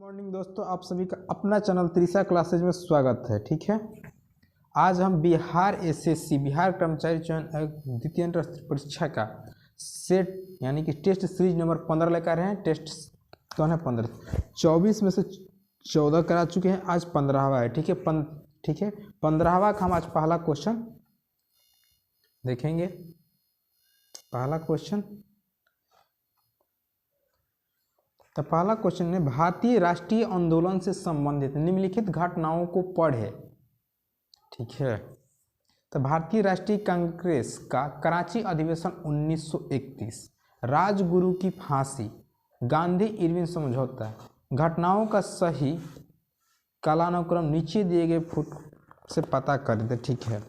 Morning दोस्तों, आप सभी का अपना चैनल त्रिशा क्लासेज में स्वागत है। ठीक है, आज हम बिहार एसएससी बिहार कर्मचारी चयन आयोग द्वितीय अंतर परीक्षा का सेट यानी कि टेस्ट सीरीज नंबर 15 लेकर हैं। टेस्ट कौन है? 15। 24 में से 14 करा चुके हैं, आज 15वां है। ठीक है, 15वां का हम आज पहला क्वेश्चन देखेंगे। पहला क्वेश्चन, तो पहला क्वेश्चन है, भारतीय राष्ट्रीय आंदोलन से संबंधित निम्नलिखित घटनाओं को पढ़े। ठीक है, तो भारतीय राष्ट्रीय कांग्रेस का कराची अधिवेशन 1931, राजगुरु की फांसी, गांधी इरविन समझौता। घटनाओं का सही कालानुक्रम नीचे दिए गए फुट से पता कर दे। ठीक है,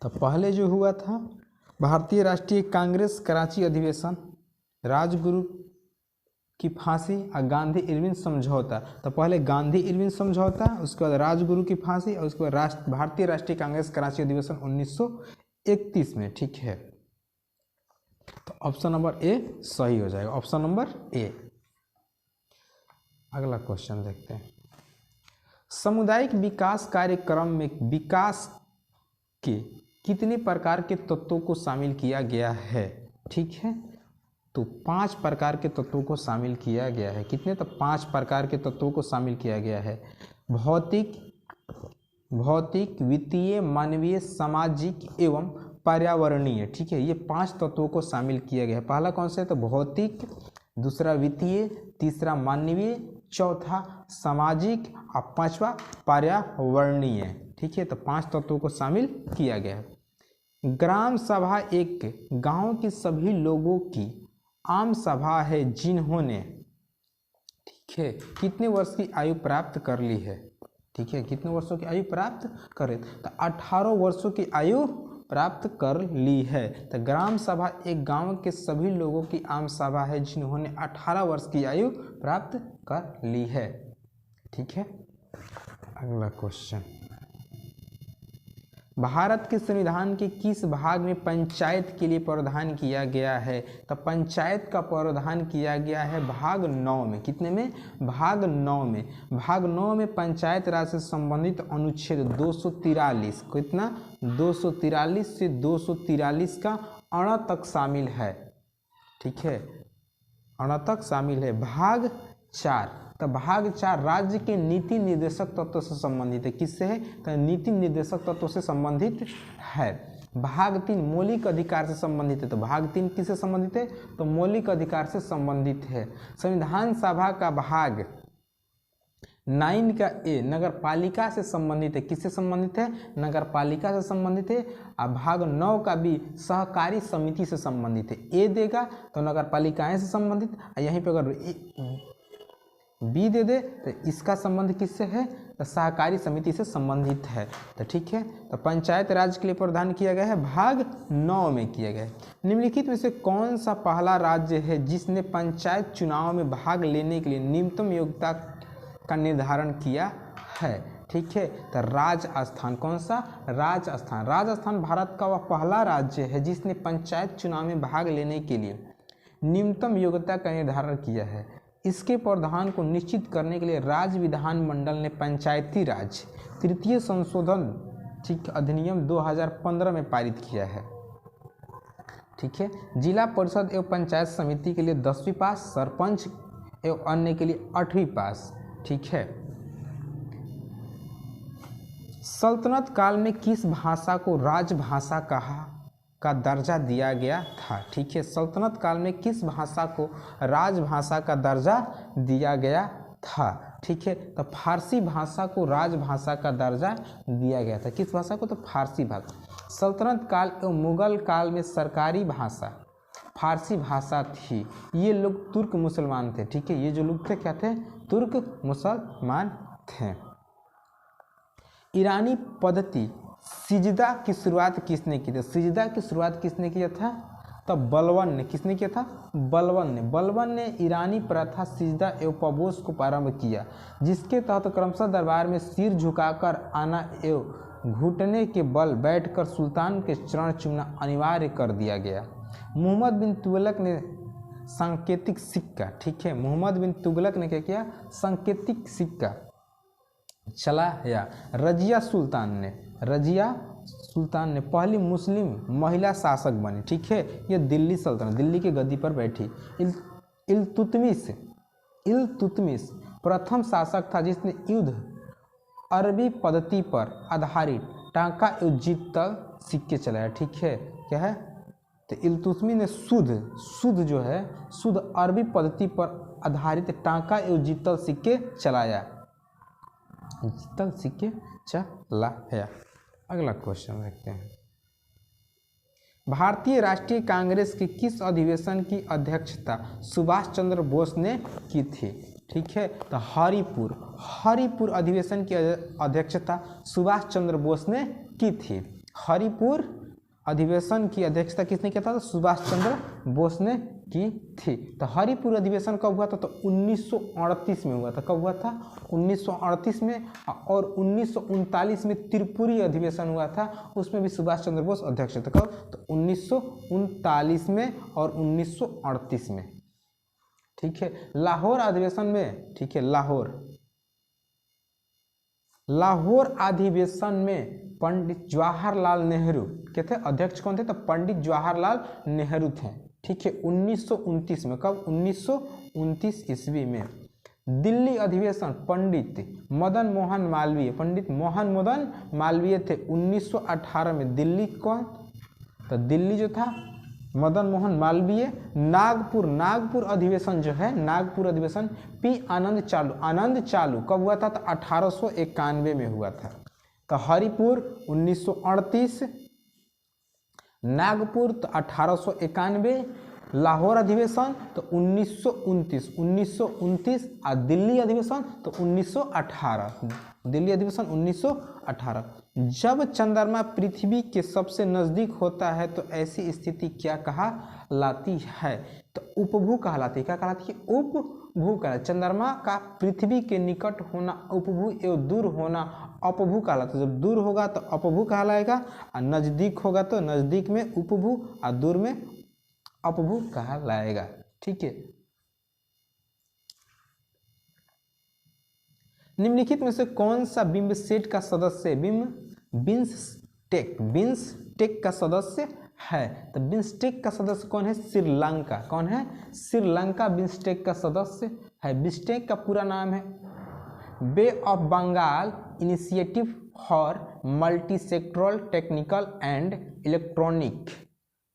तो पहले जो हुआ था भारतीय राष्ट्रीय कांग्रेस कराची अधिवेशन, राजगुरु की फांसी और गांधी इरविन समझौता। तो पहले गांधी इरविन समझौता, उसके बाद राजगुरु की फांसी और उसके बाद भारतीय राष्ट्रीय कांग्रेस कराची अधिवेशन 1931 में। ठीक है, तो ऑप्शन नंबर ए सही हो जाएगा, ऑप्शन नंबर ए। अगला क्वेश्चन देखते हैं, सामुदायिक विकास कार्यक्रम में विकास के कितने प्रकार के तत्वों को शामिल किया गया है? ठीक है, तो 5 प्रकार के तत्वों को शामिल किया गया है। कितने? तो 5 प्रकार के तत्वों को शामिल किया गया है। भौतिक, वित्तीय, मानवीय, सामाजिक एवं पर्यावरणीय। ठीक है, ये 5 तत्वों को शामिल किया गया है। पहला कौन सा है? तो भौतिक, दूसरा वित्तीय, तीसरा मानवीय, चौथा सामाजिक और 5वां पर्यावरणीय। ठीक है, तो 5 तत्वों को शामिल किया गया है। ग्राम सभा एक गांव के सभी लोगों की आम सभा है जिन्होंने, ठीक है, कितने वर्ष की आयु प्राप्त कर ली है? ठीक है, कितने वर्षों की आयु प्राप्त करे? तो 18 वर्षों की आयु प्राप्त कर ली है। तो ग्राम सभा एक गांव के सभी लोगों की आम सभा है जिन्होंने 18 वर्ष की आयु प्राप्त कर ली है। ठीक है, अगला क्वेश्चन, भारत के संविधान के किस भाग में पंचायत के लिए प्रावधान किया गया है? तो पंचायत का प्रावधान किया गया है भाग 9 में। कितने में? भाग 9 में। भाग 9 में पंचायत राज से संबंधित अनुच्छेद 243, कितना? 243 से 243 का अण तक शामिल है। ठीक है, अण तक शामिल है। भाग 4, तो भाग 4 राज्य के नीति निर्देशक तत्व से संबंधित है। किससे है? तो नीति निर्देशक तत्व से संबंधित है। भाग 3 मौलिक अधिकार से संबंधित है। तो भाग 3 किससे संबंधित है? तो मौलिक अधिकार से संबंधित है। संविधान सभा का भाग 9 का ए नगर पालिका से संबंधित है। किससे संबंधित है? नगर पालिका से संबंधित है। और भाग 9 का बी सहकारी समिति से संबंधित है। ए देगा तो नगर पालिकाएं से संबंधित, यहीं पे अगर बी दे दे तो इसका संबंध किससे है? तो सहकारी समिति से संबंधित है। तो ठीक है, तो पंचायत राज के लिए प्रावधान किया गया है, भाग 9 में किया गया है। निम्नलिखित में से कौन सा पहला राज्य है जिसने पंचायत चुनाव में भाग लेने के लिए न्यूनतम योग्यता का निर्धारण किया है? ठीक है, तो राजस्थान। कौन सा? राजस्थान। राजस्थान भारत का वह पहला राज्य है जिसने पंचायत चुनाव में भाग लेने के लिए न्यूनतम योग्यता का निर्धारण किया है। इसके प्रावधान को निश्चित करने के लिए राज्य विधानमंडल ने पंचायती राज तृतीय संशोधन, ठीक, अधिनियम 2015 में पारित किया है। ठीक है, जिला परिषद एवं पंचायत समिति के लिए 10वीं पास, सरपंच एवं अन्य के लिए 8वीं पास। ठीक है, सल्तनत काल में किस भाषा को राजभाषा का दर्जा दिया गया था? ठीक है, सल्तनत काल में किस भाषा को राजभाषा का दर्जा दिया गया था? ठीक है, तो फारसी भाषा को राजभाषा का दर्जा दिया गया था। किस भाषा को? तो फारसी भाषा। सल्तनत काल एवं मुगल काल में सरकारी भाषा फारसी भाषा थी। ये लोग तुर्क मुसलमान थे। ठीक है, ये जो लोग थे क्या थे? तुर्क मुसलमान थे। ईरानी पद्धति सिजदा की शुरुआत किसने की थी? सिजदा की शुरुआत किसने किया था? तो बलबन ने। किसने किया था? बलबन ने ईरानी प्रथा सिजदा एवं उपवास को प्रारंभ किया, जिसके तहत क्रमशः दरबार में सिर झुकाकर आना एवं घुटने के बल बैठकर सुल्तान के चरण चूमना अनिवार्य कर दिया गया। मोहम्मद बिन तुगलक ने सांकेतिक सिक्का, ठीक है। मोहम्मद बिन तुगलक ने क्या किया, सांकेतिक सिक्का चलाया। रजिया सुल्तान ने पहली मुस्लिम महिला शासक बनी, ठीक है। ये दिल्ली सल्तनत, दिल्ली की गद्दी पर बैठी। इल्तुतमिश प्रथम शासक था जिसने युद्ध अरबी पद्धति पर आधारित टांका युजितल सिक्के चलाया, ठीक है। क्या है, तो इल्तुतमिश ने शुद्ध जो है शुद्ध अरबी पद्धति पर आधारित टांका युजितल सिक्के चलाया, जितल सिक्के चलाया। अगला क्वेश्चन देखते हैं। भारतीय राष्ट्रीय कांग्रेस के किस अधिवेशन की अध्यक्षता सुभाष चंद्र बोस ने की थी, ठीक है। तो हरिपुर अधिवेशन की अध्यक्षता सुभाष चंद्र बोस ने की थी। हरिपुर अधिवेशन की अध्यक्षता किसने किया था, तो सुभाष चंद्र बोस ने की थी। तो हरिपुर अधिवेशन कब हुआ था, तो 1938 में हुआ था। कब हुआ था, 1938 में। और 1939 में त्रिपुरी अधिवेशन हुआ था, उसमें भी सुभाष चंद्र बोस अध्यक्ष थे। कब, तो 1939 में और 1938 में, ठीक है। लाहौर अधिवेशन में, ठीक है, लाहौर अधिवेशन में पंडित जवाहरलाल नेहरू के थे अध्यक्ष। कौन थे, तो पंडित जवाहरलाल नेहरू थे, ठीक है। 1929 में। कब, 1929 ईस्वी में। दिल्ली अधिवेशन पंडित मदन मोहन मालवीय थे 1918 में। दिल्ली कौन, तो दिल्ली जो था मदन मोहन मालवीय। नागपुर अधिवेशन जो है, नागपुर अधिवेशन पी आनंद चालू कब हुआ था, तो 1891 में हुआ था। तो हरिपुर 1938, नागपुर तो 1891, लाहौर अधिवेशन तो 1929 और दिल्ली अधिवेशन तो 1918। दिल्ली अधिवेशन 1918। जब चंद्रमा पृथ्वी के सबसे नजदीक होता है तो ऐसी स्थिति क्या कहलाती है, तो उपभू कहलाती है। क्या कहलाती है, उपभू कहलाती। चंद्रमा का पृथ्वी के निकट होना उपभू एवं दूर होना अपभू कहलाता है। जब दूर होगा तो अपभू कहलाएगा और नजदीक होगा तो नजदीक में उपभू और दूर में अपभू कहलाएगा, ठीक है। निम्नलिखित में से कौन सा बिम्स्टेक का सदस्य बिम्स्टेक का सदस्य है, तो बिम्स्टेक का सदस्य कौन है, श्रीलंका। कौन है, श्रीलंका बिम्स्टेक का सदस्य है। बिम्स्टेक का पूरा नाम है Bay of Bengal Initiative for Multi Sectoral Technical and Electronic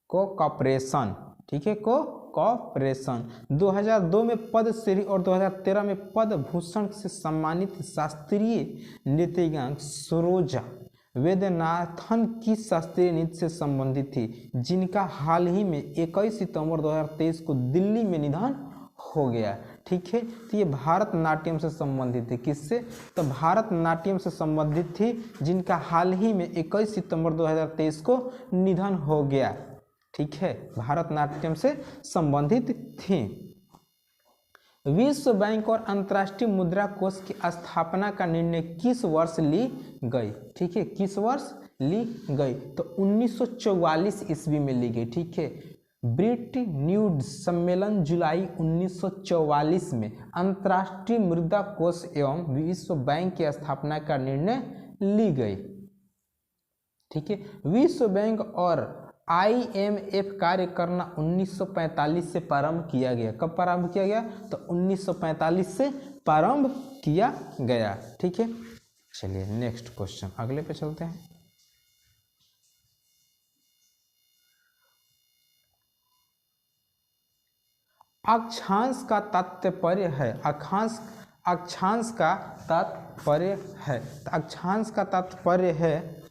Cooperation, ठीक है, कोऑपरेशन। 2002 में पद्मश्री और 2013 में पद्म भूषण से सम्मानित शास्त्रीय नृत्यज्ञ सरोजा वेदनाथन की शास्त्रीय नृत्य से संबंधित थी, जिनका हाल ही में 21 सितंबर 2023 को दिल्ली में निधन हो गया, ठीक है। तो ये भारतनाट्यम से संबंधित थी। किससे, तो भारतनाट्यम से संबंधित थी, जिनका हाल ही में 21 सितंबर 2023 को निधन हो गया, ठीक है। भारतनाट्यम से संबंधित थी। विश्व बैंक और अंतर्राष्ट्रीय मुद्रा कोष की स्थापना का निर्णय किस वर्ष ली गई, ठीक है, किस वर्ष ली गई, तो 1944 ईस्वी में ली गई, ठीक है। ब्रिटन सम्मेलन जुलाई 1944 में अंतर्राष्ट्रीय मुद्रा कोष एवं विश्व बैंक की स्थापना का निर्णय ली गई, ठीक है। विश्व बैंक और IMF कार्य करना 1945 से प्रारंभ किया गया। कब प्रारंभ किया गया, तो 1945 से प्रारंभ किया गया, ठीक है। चलिए नेक्स्ट क्वेश्चन, अगले पे चलते हैं। अक्षांश का तात्पर्य है, अक्षांश का तात्पर्य है, तो अक्षांश का तात्पर्य है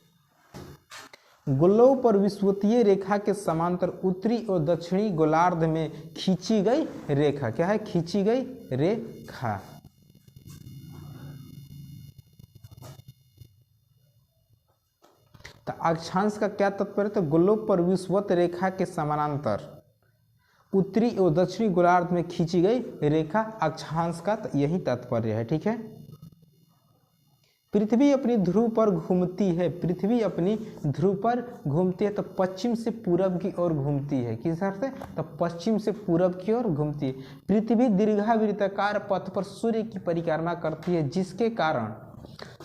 गोलों पर विषुवतीय रेखा के समांतर उत्तरी और दक्षिणी गोलार्ध में खींची गई रेखा। क्या है, खींची गई रेखा। तो अक्षांश का क्या तात्पर्य, तो गोलों पर विषुवत रेखा के समानांतर उत्तरी और दक्षिणी गोलार्ध में खींची गई रेखा अक्षांश का यही तात्पर्य है, ठीक है। पृथ्वी अपनी ध्रुव पर घूमती है, पृथ्वी अपनी ध्रुव पर घूमती है तो पश्चिम से पूरब की ओर घूमती है। किस अर्थ से? तो पश्चिम से पूरब की ओर घूमती है। पृथ्वी दीर्घावृत्ताकार पथ पर सूर्य की परिक्रमा करती है, जिसके कारण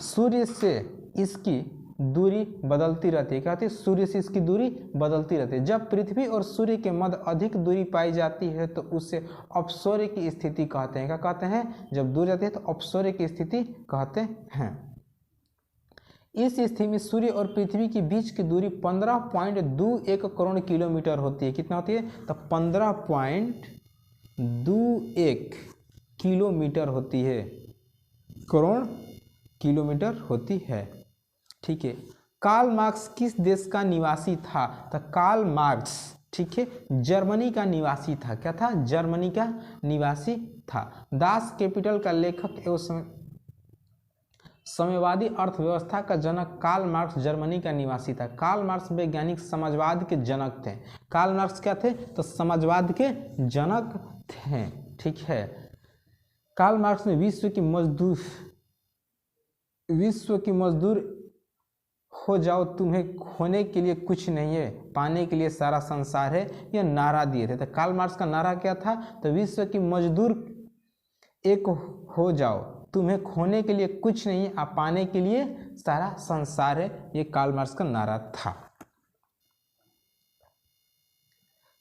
सूर्य से इसकी दूरी बदलती रहती है। क्या होती है? सूर्य से इसकी दूरी बदलती रहती है। जब पृथ्वी और सूर्य के मध्य अधिक दूरी पाई जाती है तो उसे अपसूर्य की स्थिति कहते हैं। क्या कहते हैं? जब दूर जाती है तो अपसूर्य की स्थिति कहते हैं। इस स्थिति में सूर्य और पृथ्वी के बीच की दूरी 15.21 करोड़ किलोमीटर होती है। कितना होती है? तो 15.21 किलोमीटर होती है, करोड़ किलोमीटर होती है। ठीक है। कार्ल मार्क्स किस देश का निवासी था? तो कार्ल मार्क्स, ठीक है, जर्मनी का निवासी था। क्या था? जर्मनी का निवासी था। दास कैपिटल का लेखक एवं साम्यवादी अर्थव्यवस्था का जनक कार्ल मार्क्स जर्मनी का निवासी था। कार्ल मार्क्स वैज्ञानिक समाजवाद के जनक थे। कार्ल मार्क्स क्या थे? तो समाजवाद के जनक थे। ठीक है। कार्ल मार्क्स ने विश्व की मजदूर हो जाओ, तुम्हें खोने के लिए कुछ नहीं है, पाने के लिए सारा संसार है, यह नारा दिए थे। तो कार्ल मार्क्स का नारा क्या था? तो विश्व की मजदूर एक हो जाओ, तुम्हें खोने के लिए कुछ नहीं, आप पाने के लिए सारा संसार है, ये कार्ल मार्क्स का नारा था।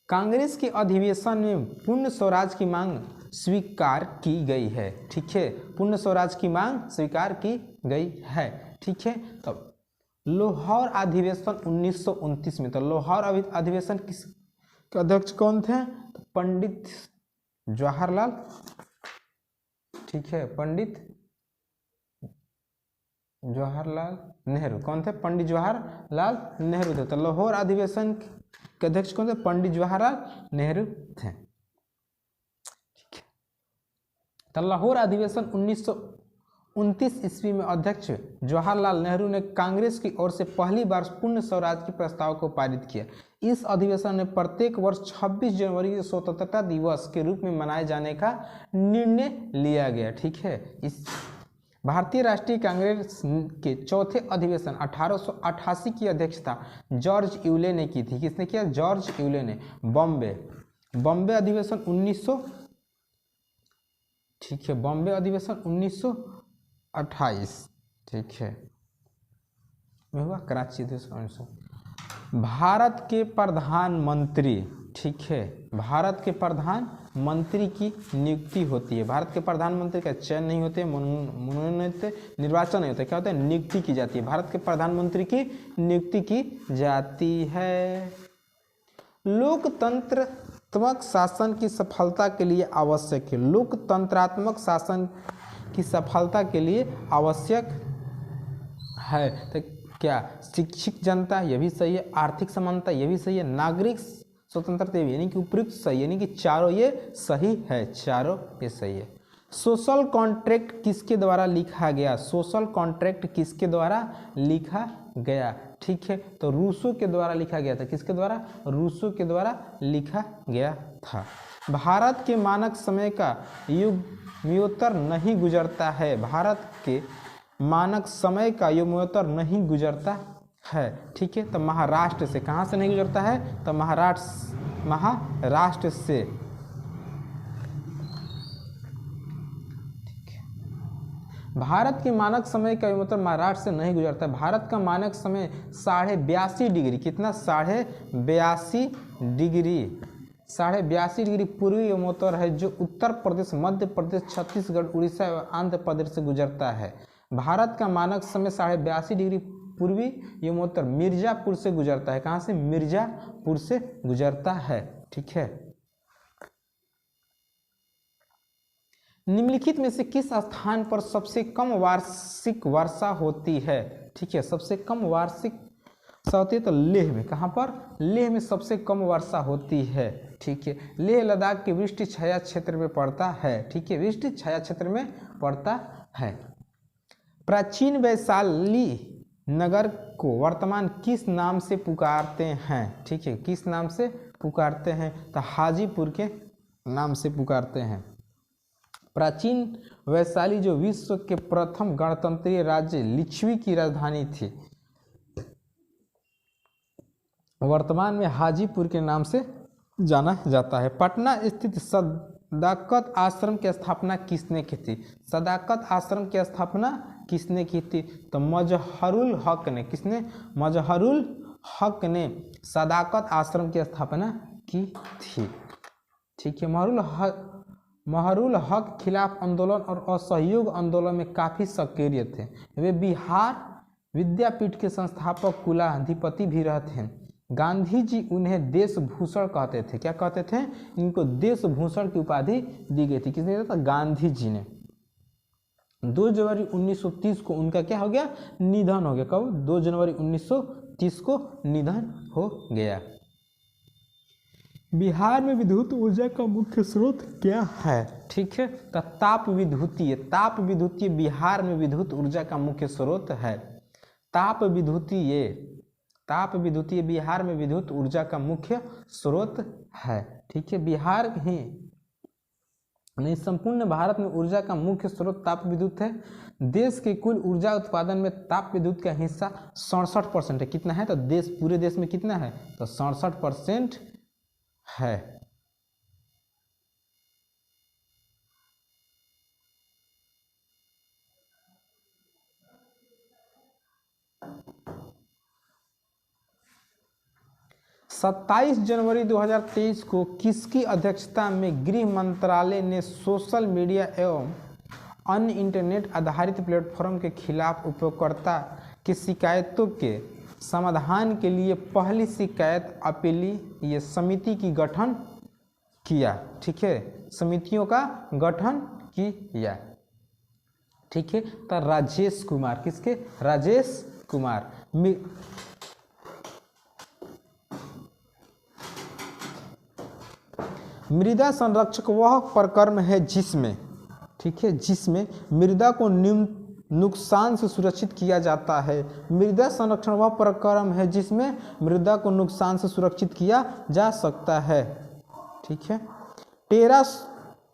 कांग्रेस के अधिवेशन में पूर्ण स्वराज की मांग स्वीकार की गई है। ठीक है, पूर्ण स्वराज की मांग स्वीकार की गई है। ठीक है। तो लाहौर अधिवेशन 1929 में, तो लाहौर अधिवेशन किस के अध्यक्ष कौन थे? तो पंडित जवाहरलाल, ठीक है, पंडित जवाहरलाल नेहरू। कौन थे? पंडित जवाहरलाल नेहरू थे। तो लाहौर अधिवेशन के अध्यक्ष कौन थे? पंडित जवाहरलाल नेहरू थे। ठीक है। तो लाहौर अधिवेशन 1929 ईस्वी में अध्यक्ष जवाहरलाल नेहरू ने कांग्रेस की ओर से पहली बार पूर्ण स्वराज के प्रस्ताव को पारित किया। इस अधिवेशन में प्रत्येक वर्ष 26 जनवरी को स्वतंत्रता दिवस के रूप में मनाए जाने का निर्णय लिया गया। ठीक है। इस भारतीय राष्ट्रीय कांग्रेस के चौथे अधिवेशन 1888 की अध्यक्षता जॉर्ज यूले ने की थी। किसने किया? जॉर्ज यूले ने। बॉम्बे अधिवेशन 1900, ठीक है, बॉम्बे अधिवेशन 1928, ठीक है, में हुआ। कराची अधिवेशन 1900। भारत के प्रधानमंत्री, ठीक है, भारत के प्रधानमंत्री की नियुक्ति होती है। भारत के प्रधानमंत्री का चयन नहीं होते, मनोनीत, निर्वाचन नहीं होता, क्या होता है? नियुक्ति की जाती है। भारत के प्रधानमंत्री की नियुक्ति की जाती है। लोकतंत्रात्मक शासन की सफलता के लिए आवश्यक है। लोकतंत्रात्मक शासन की सफलता के लिए आवश्यक है। तो क्या? शिक्षित जनता, यह भी सही है। आर्थिक समानता, यह भी सही है। नागरिक स्वतंत्रता, यानी कि उपयुक्त सही, यानी कि चारों ये सही है, चारों ये सही है। सोशल कॉन्ट्रैक्ट किसके द्वारा लिखा गया? सोशल कॉन्ट्रैक्ट किसके द्वारा लिखा गया? ठीक है, तो रूसो के द्वारा लिखा गया था। किसके द्वारा? रूसो के द्वारा लिखा गया था। भारत के मानक समय का युग्मोत्तर नहीं गुजरता है। भारत के मानक समय का युग्मोत्तर नहीं गुजरता है। ठीक है। तो महाराष्ट्र से, कहाँ से नहीं गुजरता है? तो महाराष्ट्र से। ठीक है। भारत के मानक समय का युग्मोत्तर महाराष्ट्र से नहीं गुजरता है। भारत का मानक समय 82.5 डिग्री, कितना? 82.5 डिग्री, 82.5 डिग्री पूर्वी युग्मोत्तर है, जो उत्तर प्रदेश, मध्य प्रदेश, छत्तीसगढ़, उड़ीसा एवं आंध्र प्रदेश से गुजरता है। भारत का मानक समय 82.5 डिग्री पूर्वी युग्मोत्तर मिर्जापुर से गुजरता है। कहाँ से? मिर्जापुर से गुजरता है। ठीक है। निम्नलिखित में से किस स्थान पर सबसे कम वार्षिक वर्षा होती है? ठीक है, सबसे कम वार्षिक वर्षा होती है तो लेह में। कहाँ पर? लेह में सबसे कम वर्षा होती है। ठीक है। लेह लद्दाख के वृष्टि छाया क्षेत्र में पड़ता है। ठीक है, वृष्टि छाया क्षेत्र में पड़ता है। प्राचीन वैशाली नगर को वर्तमान किस नाम से पुकारते हैं? ठीक है, किस नाम से पुकारते हैं? तो हाजीपुर के नाम से पुकारते हैं। प्राचीन वैशाली जो विश्व के प्रथम गणतंत्रीय राज्य लिच्छवी की राजधानी थी, वर्तमान में हाजीपुर के नाम से जाना जाता है। पटना स्थित सदाकत आश्रम की स्थापना किसने की थी? सदाकत आश्रम की स्थापना किसने की थी? तो मजहरुल हक ने। किसने? मजहरुल हक ने सदाकत आश्रम की स्थापना की थी। ठीक है। महरुल हक खिलाफ आंदोलन और असहयोग आंदोलन में काफ़ी सक्रिय थे। वे बिहार विद्यापीठ के संस्थापक कुलाधिपति भी रहे थे। गांधी जी उन्हें देशभूषण कहते थे। क्या कहते थे? इनको देशभूषण की उपाधि दी गई थी। किसने दिया था? गांधी जी ने। 2 जनवरी 1930 को उनका क्या हो गया? निधन हो गया। कब? 2 जनवरी 1930 को निधन हो गया। बिहार में विद्युत ऊर्जा का मुख्य स्रोत क्या है? ठीक है, तो ताप विद्युतीय। ताप विद्युतीय बिहार में विद्युत ऊर्जा का मुख्य स्रोत है। ताप विद्युतीय बिहार में विद्युत ऊर्जा का मुख्य स्रोत है। ठीक है, बिहार ही नहीं संपूर्ण भारत में ऊर्जा का मुख्य स्रोत ताप विद्युत है। देश के कुल ऊर्जा उत्पादन में ताप विद्युत का हिस्सा 67% है। कितना है? तो पूरे देश में कितना है? तो 67% है। सत्ताईस जनवरी 2023 को किसकी अध्यक्षता में गृह मंत्रालय ने सोशल मीडिया एवं अन्य इंटरनेट आधारित प्लेटफॉर्म के खिलाफ उपयोगकर्ता की शिकायतों के समाधान के लिए पहली शिकायत अपीलीय समिति की गठन किया? ठीक है, समितियों का गठन किया। ठीक है, तो राजेश कुमार। किसके? राजेश कुमार। मृदा संरक्षक वह प्रक्रम है जिसमें, ठीक है, जिसमें मृदा को नुकसान से सुरक्षित किया जाता है। मृदा संरक्षण वह प्रक्रम है जिसमें मृदा को नुकसान से सुरक्षित किया जा सकता है। ठीक है। टेरा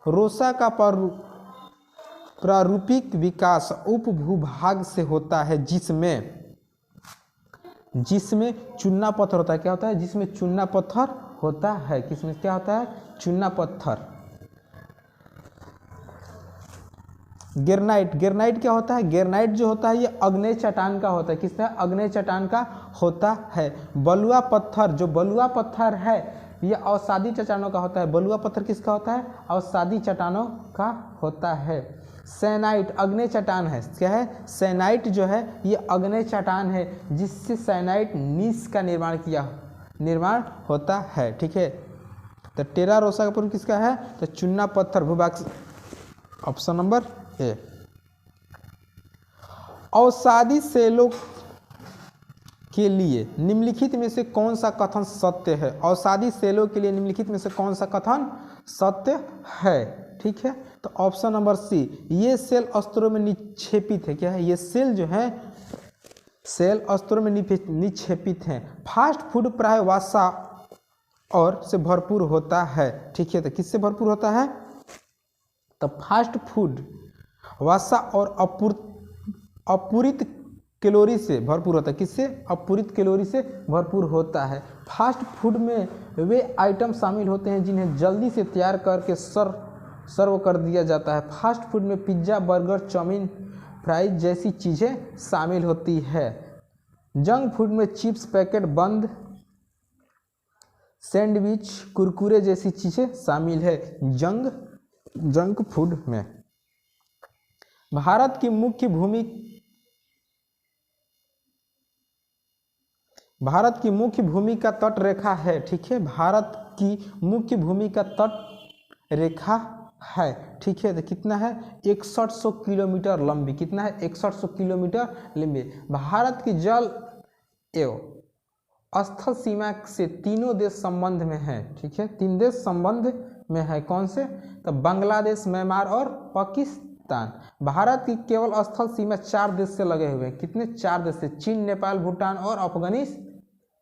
रोसा का प्रारूपिक विकास उपभूभाग से होता है जिसमें चूना पत्थर होता है। क्या होता है? जिसमें चूना पत्थर होता है। किसमें क्या होता है? चूना पत्थर। ग्रेनाइट। ग्रेनाइट क्या होता है? ग्रेनाइट जो होता है ये अग्नेय चट्टान का होता है। किसका? अग्नेय चट्टान का होता है। बलुआ पत्थर, जो बलुआ पत्थर है ये अवसादी चट्टानों का होता है। बलुआ पत्थर किसका होता है? अवसादी चट्टानों का होता है। सैनाइट अग्नेय चट्टान है। क्या है? सैनाइट जो है ये अग्नेय चट्टान है जिससे सैनाइट नीस का निर्माण होता है। ठीक है, तो टेरा रोसा का पूर्व किसका है? तो चूना पत्थर भूभाग। ऑप्शन नंबर ए। अवसादी सेलों के लिए निम्नलिखित में से कौन सा कथन सत्य है? अवसादी सेलों के लिए निम्नलिखित में से कौन सा कथन सत्य है? ठीक है, तो ऑप्शन नंबर सी, ये सेल अस्त्रों में निक्षेपित है। क्या है? ये सेल जो है सेल अस्त्रों में निक्षेपित हैं। फास्ट फूड प्राय वसा और से भरपूर होता है। ठीक है, तो किससे भरपूर होता है? तो फास्ट फूड वसा और अपूरित कैलोरी से भरपूर होता है। किससे? अपूरित कैलोरी से भरपूर होता है। फास्ट फूड में वे आइटम शामिल होते हैं जिन्हें जल्दी से तैयार करके सर्व कर दिया जाता है। फास्ट फूड में पिज्ज़ा, बर्गर, चाउमीन, फ्राइज जैसी चीज़ें शामिल होती है। जंक फूड में चिप्स, पैकेट बंद सैंडविच, कुरकुरे जैसी चीज़ें शामिल है जंक फूड में। भारत की मुख्य भूमि का तट रेखा है। ठीक है, भारत की मुख्य भूमि का तट रेखा है। ठीक है, तो कितना है? 6100 किलोमीटर लंबी। कितना है? 6100 किलोमीटर लंबी। भारत की जल एवं स्थल सीमा से तीनों देश संबंध में है। ठीक है, 3 देश संबंध में है। कौन से? तो बांग्लादेश, म्यांमार और पाकिस्तान। भारत की केवल स्थल सीमा 4 देश से लगे हुए हैं। कितने? 4 देश से, चीन, नेपाल, भूटान और अफगानिस्तान।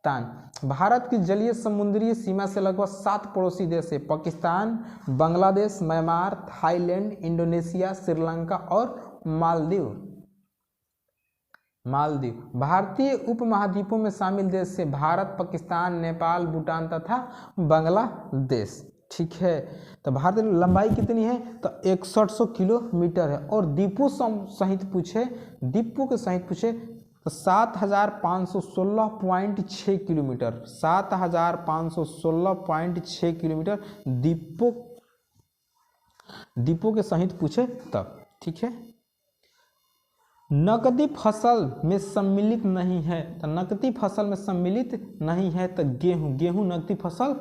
भारत की जलीय समुद्रीय सीमा से लगभग 7 पड़ोसी देश है। Pakistan, Bangladesh, Myanmar, Thailand, Indonesia, Sri Lanka और मालदीव। भारतीय उपमहाद्वीपों में शामिल देश है भारत, पाकिस्तान, नेपाल, भूटान तथा बांग्लादेश। ठीक है, तो भारत की लंबाई कितनी है? तो 6100 किलोमीटर है। और द्वीपों सहित पूछे, द्वीपों के सहित पूछे तो 7516.6 किलोमीटर, 7516.6 किलोमीटर द्वीपों के सहित पूछे तब। ठीक है, नकदी फसल में सम्मिलित नहीं है, तो नकदी फसल में सम्मिलित नहीं है तो गेहूं नकदी फसल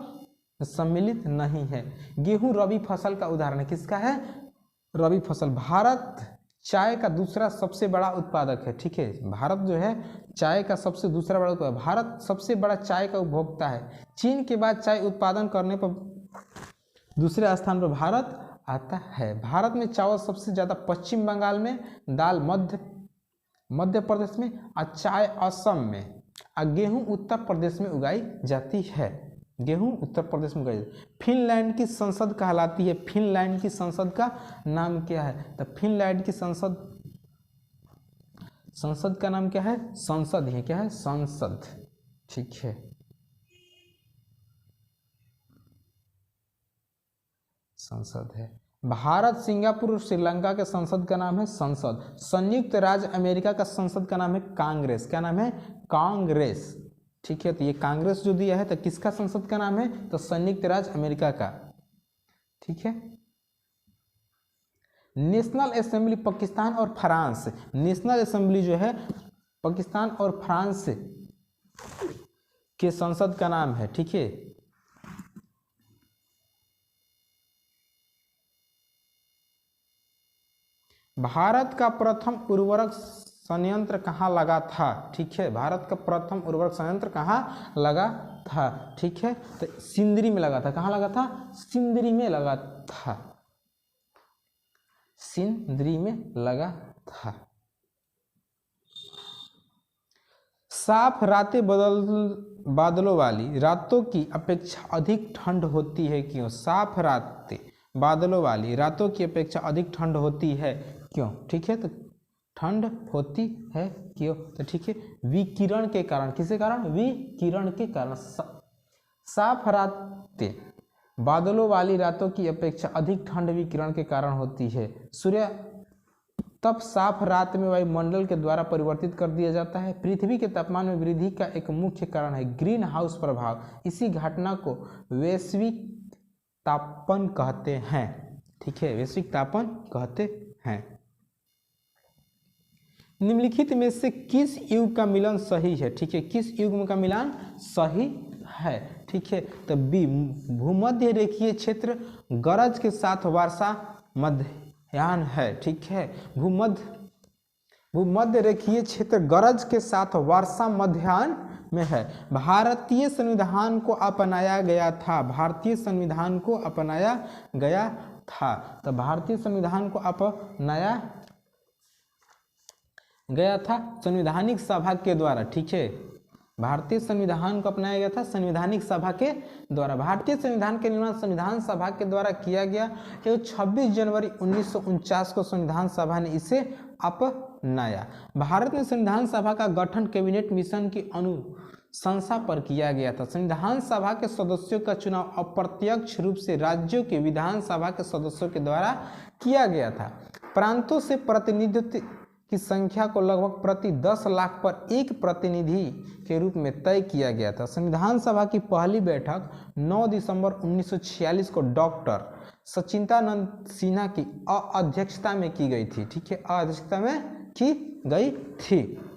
में सम्मिलित नहीं है। गेहूं रबी फसल का उदाहरण है। किसका है? रबी फसल। भारत चाय का दूसरा सबसे बड़ा उत्पादक है। ठीक है, भारत जो है चाय का सबसे दूसरा बड़ा उत्पादक, भारत सबसे बड़ा चाय का उपभोक्ता है। चीन के बाद चाय उत्पादन करने पर दूसरे स्थान पर भारत आता है। भारत में चावल सबसे ज़्यादा पश्चिम बंगाल में, दाल मध्य प्रदेश में और चाय असम में, और गेहूं उत्तर प्रदेश में उगाई जाती है। गेहूं उत्तर प्रदेश में उगाई। फिनलैंड की संसद कहलाती है। फिनलैंड की संसद का नाम क्या है? तो फिनलैंड की संसद का नाम क्या है? संसद ही क्या है? संसद। ठीक है, संसद है। भारत, सिंगापुर और श्रीलंका के संसद का नाम है संसद। संयुक्त राज्य अमेरिका का संसद का नाम है कांग्रेस। क्या नाम है? कांग्रेस। ठीक है, तो ये कांग्रेस जो दिया है तो किसका संसद का नाम है? तो संयुक्त राज्य अमेरिका का। ठीक है, नेशनल असेंबली पाकिस्तान और फ्रांस। नेशनल असेंबली जो है पाकिस्तान और फ्रांस के संसद का नाम है। ठीक है, भारत का प्रथम उर्वरक संयंत्र कहाँ लगा था? ठीक है, भारत का प्रथम उर्वरक संयंत्र कहाँ लगा था? ठीक है, तो सिंदरी में लगा था। कहाँ लगा था? सिंदरी में लगा था। सिंदरी में लगा था। साफ रातें बादलों वाली रातों की अपेक्षा अधिक ठंड होती है, क्यों? साफ रातें बादलों वाली रातों की अपेक्षा अधिक ठंड होती है, क्यों? ठीक है, तो ठंड होती है क्यों? तो ठीक है, विकिरण के कारण। किसके कारण? विकिरण के कारण। साफ रातें बादलों वाली रातों की अपेक्षा अधिक ठंड विकिरण के कारण होती है। सूर्य तब साफ रात में वायुमंडल के द्वारा परिवर्तित कर दिया जाता है। पृथ्वी के तापमान में वृद्धि का एक मुख्य कारण है ग्रीन हाउस प्रभाव। इसी घटना को वैश्विक तापन कहते हैं। ठीक है, वैश्विक तापन कहते हैं। निम्नलिखित में से किस युग का मिलन सही है? ठीक है, किस युग का मिलान सही है? ठीक है, तो बी, भूमध्य रेखीय क्षेत्र गरज के साथ वर्षा मध्याह्न है। ठीक है, भूमध्य रेखीय क्षेत्र गरज के साथ वर्षा मध्याह्न में है। भारतीय संविधान को अपनाया गया था। भारतीय संविधान को अपनाया गया था। तो भारतीय संविधान को अपनाया गया था संवैधानिक सभा के द्वारा। ठीक है, भारतीय संविधान को अपनाया गया था संवैधानिक सभा के द्वारा। भारतीय संविधान के निर्माण संविधान सभा के द्वारा किया गया। 26 जनवरी 1949 को संविधान सभा ने इसे अपनाया। भारत में संविधान सभा का गठन कैबिनेट मिशन की अनुशंसा पर किया गया था। संविधान सभा के सदस्यों का चुनाव अप्रत्यक्ष रूप से राज्यों के विधानसभा के सदस्यों के द्वारा किया गया था। प्रांतों से प्रतिनिधित्व की संख्या को लगभग प्रति 10 लाख पर एक प्रतिनिधि के रूप में तय किया गया था। संविधान सभा की पहली बैठक 9 दिसंबर 1946 को डॉक्टर सचिदानंद सिन्हा की अध्यक्षता में की गई थी। ठीक है, अध्यक्षता में की गई थी।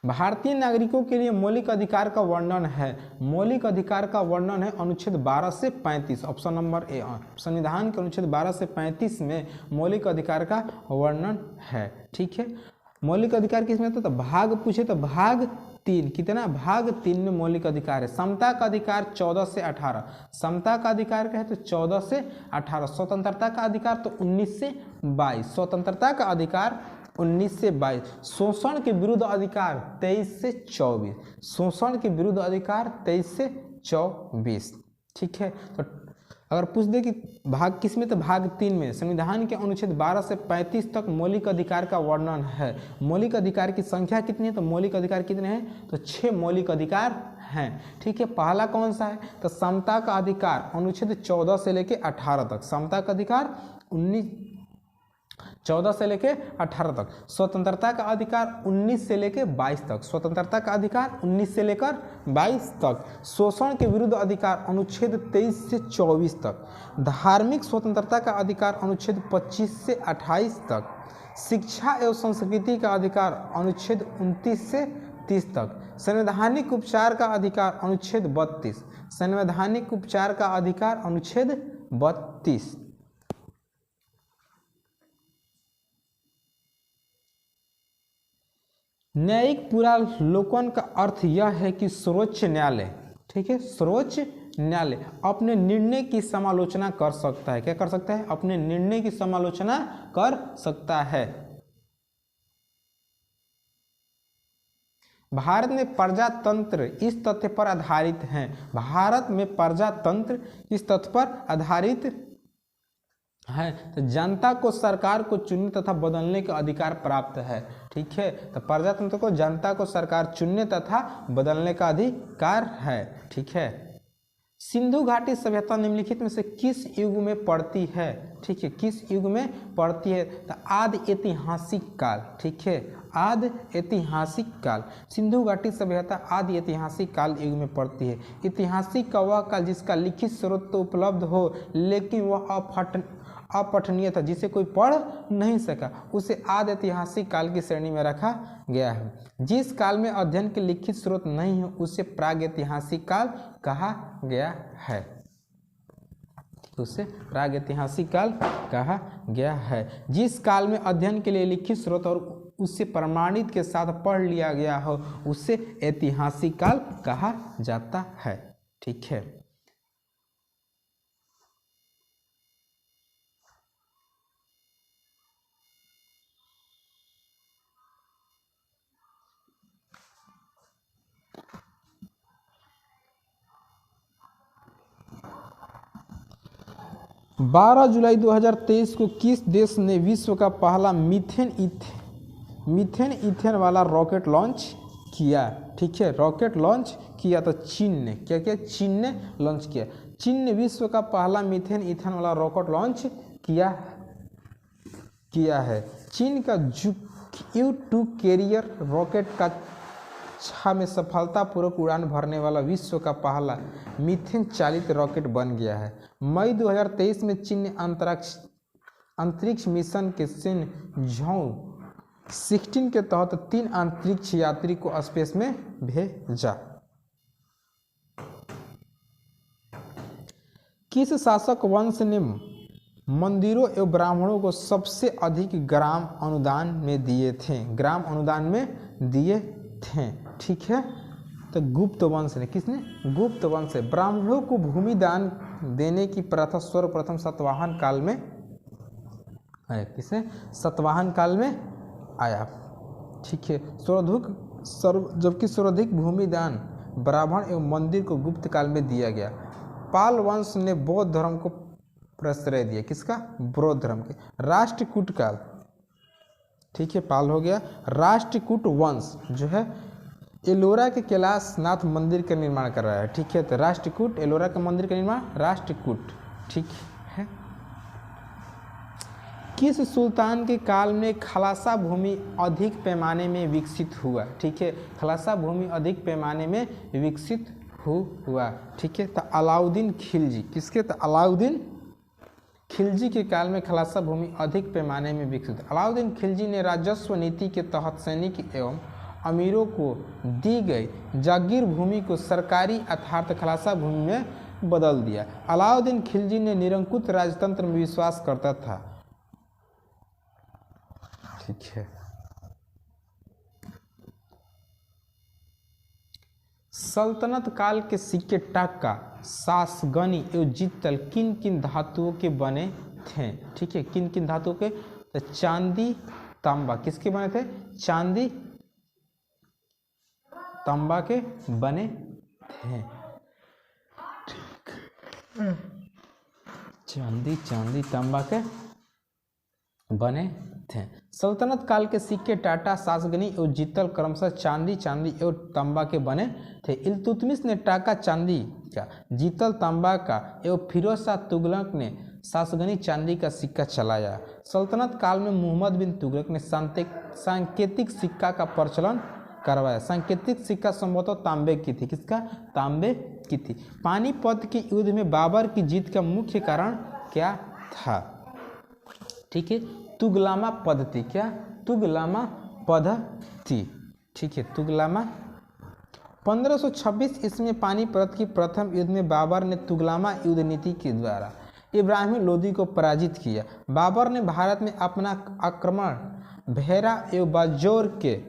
भारतीय नागरिकों के लिए मौलिक अधिकार का वर्णन है। मौलिक अधिकार का वर्णन है अनुच्छेद 12 से 35। ऑप्शन नंबर ए, संविधान के अनुच्छेद 12 से 35 में मौलिक अधिकार का वर्णन है। ठीक है, मौलिक अधिकार किसमें आता है? तो भाग पूछे तो भाग 3, कितना भाग 3 में मौलिक अधिकार है। समता का अधिकार 14 से 18, समता का अधिकार क्या है तो 14 से 18, स्वतंत्रता का अधिकार तो 19 से 22, स्वतंत्रता का अधिकार 19 से 22, शोषण के विरुद्ध अधिकार 23 से 24, शोषण के विरुद्ध अधिकार 23 से 24। ठीक है, तो अगर पूछ दे कि भाग किस में तो भाग 3 में संविधान के अनुच्छेद 12 से 35 तक मौलिक अधिकार का वर्णन है। मौलिक अधिकार की संख्या कितनी है तो मौलिक अधिकार कितने हैं तो 6 मौलिक अधिकार हैं। ठीक है, पहला कौन सा है तो समता का अधिकार अनुच्छेद 14 से लेके 18 तक, समता का अधिकार 14 से लेके 18 तक, स्वतंत्रता का अधिकार 19 से लेके 22 तक, स्वतंत्रता का अधिकार 19 से लेकर 22 तक, शोषण के विरुद्ध अधिकार अनुच्छेद 23 से 24 तक, धार्मिक स्वतंत्रता का अधिकार अनुच्छेद 25 से 28 तक, शिक्षा एवं संस्कृति का अधिकार अनुच्छेद 29 से 30 तक, संवैधानिक उपचार का अधिकार अनुच्छेद 32, संवैधानिक उपचार का अधिकार अनुच्छेद 32। न्यायिक पुनरावलोकन का अर्थ यह है कि सर्वोच्च न्यायालय, ठीक है, सर्वोच्च न्यायालय अपने निर्णय की समालोचना कर सकता है। क्या कर सकता है? अपने निर्णय की समालोचना कर सकता है। भारत में प्रजातंत्र इस तथ्य पर आधारित है, भारत में प्रजातंत्र इस तथ्य पर आधारित है तो जनता को सरकार को चुनने तथा बदलने का अधिकार प्राप्त है। ठीक है, तो प्रजातंत्र को जनता को सरकार चुनने तथा बदलने का अधिकार है। ठीक है, सिंधु घाटी सभ्यता निम्नलिखित में से किस युग में पड़ती है? ठीक है, किस युग में पड़ती है? तो आदि ऐतिहासिक काल। ठीक है, आदि ऐतिहासिक काल, सिंधु घाटी सभ्यता आदि ऐतिहासिक काल युग में पड़ती है। ऐतिहासिक का वह काल जिसका लिखित स्रोत तो उपलब्ध हो लेकिन वह अपठनीय था, जिसे कोई पढ़ नहीं सका, उसे आदि ऐतिहासिक काल की श्रेणी में रखा गया है। जिस काल में अध्ययन के लिखित स्रोत नहीं है उसे प्रागैतिहासिक काल कहा गया है, उसे प्रागैतिहासिक काल कहा गया है। जिस काल में अध्ययन के लिए लिखित स्रोत और उससे प्रमाणित के साथ पढ़ लिया गया हो उसे ऐतिहासिक काल कहा जाता है। ठीक है, 12 जुलाई 2023 को किस देश ने विश्व का पहला मीथेन ईथेन वाला रॉकेट लॉन्च किया? ठीक है, रॉकेट लॉन्च किया तो चीन ने। क्या किया? चीन ने लॉन्च किया। चीन ने विश्व का पहला मीथेन ईथेन वाला रॉकेट लॉन्च किया है। चीन का U-2 कैरियर रॉकेट का छा में सफलतापूर्वक उड़ान भरने वाला विश्व का पहला मीथेन चालित रॉकेट बन गया है। मई 2023 में चीन ने अंतरिक्ष मिशन के Zhou-16 के तहत 3 अंतरिक्ष यात्री को स्पेस में भेजा। किस शासक वंश ने मंदिरों एवं ब्राह्मणों को सबसे अधिक ग्राम अनुदान में दिए थे? ग्राम अनुदान में दिए थे। ठीक है, तो गुप्त वंश ने। किसने? गुप्त वंश है। ब्राह्मणों को भूमि दान देने की प्रथा सर्वप्रथम सातवाहन काल में आया। किसने? सातवाहन काल में आया। ठीक है, जबकि सर्वाधिक भूमि दान ब्राह्मण एवं मंदिर को गुप्त काल में दिया गया। पाल वंश ने बौद्ध धर्म को प्रश्रय दिया। किसका? बौद्ध धर्म के। राष्ट्रकूट काल। ठीक है, पाल हो गया। राष्ट्रकूट वंश जो है एलोरा के कैलाश नाथ मंदिर का निर्माण कर रहा है। ठीक है, तो राष्ट्रकूट एलोरा का मंदिर का निर्माण राष्ट्रकूट। ठीक है, किस सुल्तान के काल में खलासा भूमि अधिक पैमाने में विकसित हुआ? ठीक है, खलासा भूमि अधिक पैमाने में विकसित हुआ। ठीक है, तो अलाउद्दीन खिलजी। किसके? तो अलाउद्दीन खिलजी के काल में खलासा भूमि अधिक पैमाने में विकसित। अलाउद्दीन खिलजी ने राजस्व नीति के तहत सैनिक एवं अमीरों को दी गई जागीर भूमि को सरकारी अर्थात खलासा भूमि में बदल दिया। अलाउद्दीन खिलजी ने निरंकुश राजतंत्र में विश्वास करता था। ठीक है, सल्तनत काल के सिक्के टाका, सासगनी एवं जित्तल किन किन धातुओं के बने थे? ठीक है, किन किन धातुओं के? तो चांदी तांबा किसके बने थे? चांदी तांबा के बने थे। चांदी तांबा के बने थे। सल्तनत काल के सिक्के टाटा, सासगनी एवं जित्तल क्रमशः चांदी एवं तांबा के बने थे। इल्तुतमिश ने टाका चांदी का, जित्तल तांबा का एवं फिरोज शाह तुगलक ने सासगनी चांदी का सिक्का चलाया। सल्तनत काल में मोहम्मद बिन तुगलक ने सांकेतिक सिक्का का प्रचलन करवाया। सांकेतिक सिक्का संभवतः तांबे की थी। किसका? तांबे की थी। पानीपत के युद्ध में बाबर की जीत का मुख्य कारण क्या था? ठीक है, तुगलमा पद्धति। क्या? तुगलमा पद्धति। ठीक है, तुगलमा। 1526 ईस्वी में पानीपत की प्रथम युद्ध में बाबर ने तुगलमा युद्ध नीति के द्वारा इब्राहिम लोदी को पराजित किया। बाबर ने भारत में अपना आक्रमण भेरा एवं बाजौर के